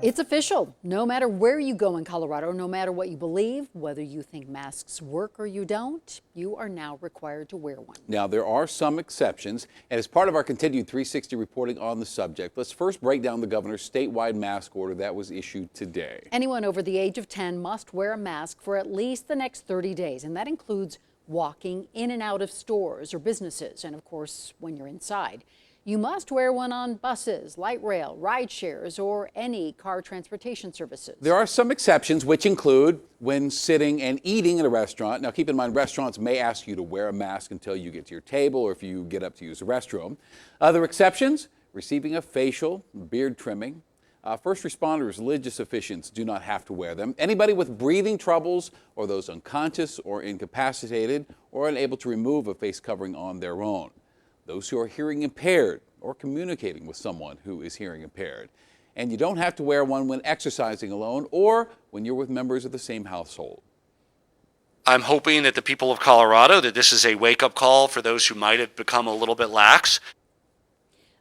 It's official. No matter where you go in Colorado, no matter what you believe, whether you think masks work or you don't, you are now required to wear one. Now, there are some exceptions, and as part of our continued 360 reporting on the subject, let's first break down the governor's statewide mask order that was issued today. Anyone over the age of 10 must wear a mask for at least the next 30 days, and that includes walking in and out of stores or businesses, and of course, when you're inside. You must wear one on buses, light rail, ride shares, or any car transportation services. There are some exceptions, which include when sitting and eating in a restaurant. Now, keep in mind, restaurants may ask you to wear a mask until you get to your table or if you get up to use the restroom. Other exceptions, receiving a facial, beard trimming. First responders, religious officials do not have to wear them. Anybody with breathing troubles or those unconscious or incapacitated or unable to remove a face covering on their own. Those who are hearing impaired or communicating with someone who is hearing impaired. And you don't have to wear one when exercising alone or when you're with members of the same household. I'm hoping that the people of Colorado, that this is a wake-up call for those who might have become a little bit lax.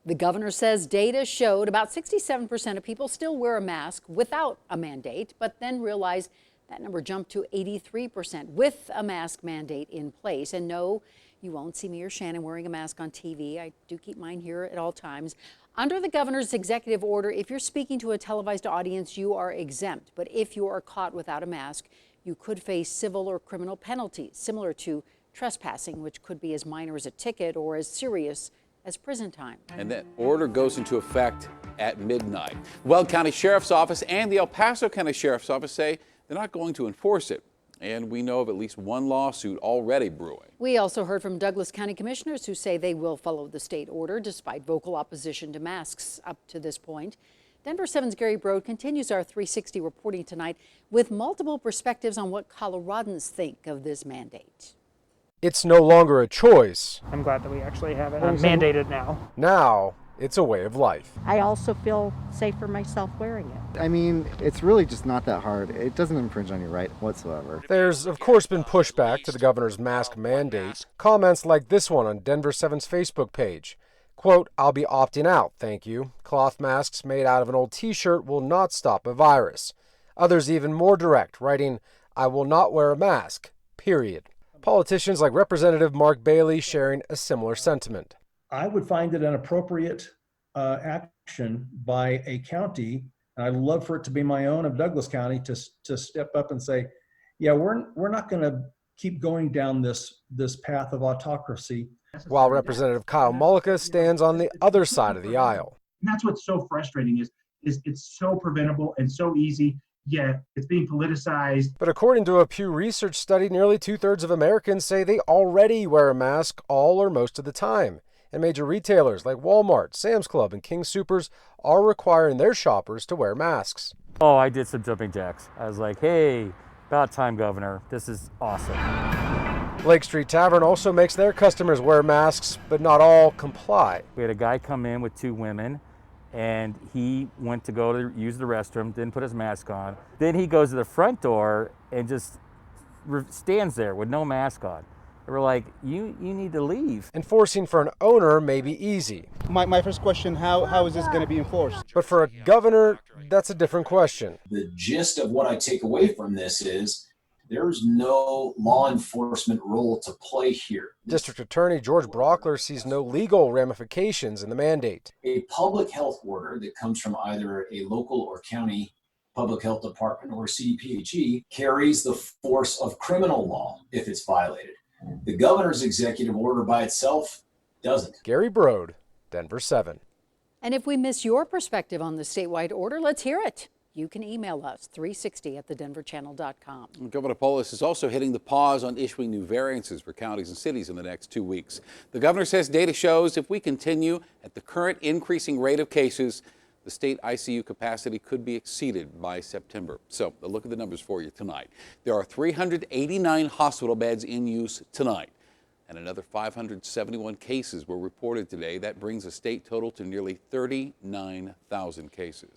The governor says data showed about 67% of people still wear a mask without a mandate, but then realized that number jumped to 83% with a mask mandate in place. And no, you won't see me or Shannon wearing a mask on TV. I do keep mine here at all times. Under the governor's executive order, if you're speaking to a televised audience, you are exempt. But if you are caught without a mask, you could face civil or criminal penalties, similar to trespassing, which could be as minor as a ticket or as serious as prison time. And that order goes into effect at midnight. Weld County Sheriff's Office and the El Paso County Sheriff's Office say they're not going to enforce it. And we know of at least one lawsuit already brewing. We also heard from Douglas County commissioners who say they will follow the state order despite vocal opposition to masks up to this point. Denver 7's Gary Brode continues our 360 reporting tonight with multiple perspectives on what Coloradans think of this mandate. It's no longer a choice. I'm glad that we actually have it mandated now. Now, it's a way of life. I also feel safer myself wearing it. I mean, it's really just not that hard. It doesn't infringe on your right whatsoever. There's, of course, been pushback to the governor's mask mandate. Comments like this one on Denver 7's Facebook page. Quote, "I'll be opting out, thank you. Cloth masks made out of an old t-shirt will not stop a virus." Others even more direct, writing, "I will not wear a mask, period." Politicians like Representative Mark Bailey sharing a similar sentiment. I would find it an appropriate action by a county, and I'd love for it to be my own of Douglas County to step up and say, yeah, we're not going to keep going down this path of autocracy. While Representative Kyle Mullica stands on the other side of the aisle. And that's what's so frustrating is it's so preventable and so easy, yet it's being politicized. But according to a Pew Research study, nearly 2/3 of Americans say they already wear a mask all or most of the time. And major retailers like Walmart, Sam's Club, and King Soopers are requiring their shoppers to wear masks. Oh, I did some jumping jacks. I was like, hey, about time, Governor. This is awesome. Lake Street Tavern also makes their customers wear masks, but not all comply. We had a guy come in with 2 women, and he went to go to use the restroom, didn't put his mask on. Then he goes to the front door and just stands there with no mask on. We're like, you need to leave. Enforcing for an owner may be easy. My first question, how is this going to be enforced? But for a governor, that's a different question. The gist of what I take away from this is there's no law enforcement role to play here. District Attorney George Brockler sees no legal ramifications in the mandate. A public health order that comes from either a local or county public health department or CDPHE carries the force of criminal law if it's violated. The governor's executive order by itself doesn't. Gary Brode, Denver 7. And if we miss your perspective on the statewide order, let's hear it. You can email us 360@thedenverchannel.com. Governor Polis is also hitting the pause on issuing new variances for counties and cities in the next 2 weeks. The governor says data shows if we continue at the current increasing rate of cases, the state ICU capacity could be exceeded by September. So a look at the numbers for you tonight. There are 389 hospital beds in use tonight, and another 571 cases were reported today. That brings the state total to nearly 39,000 cases.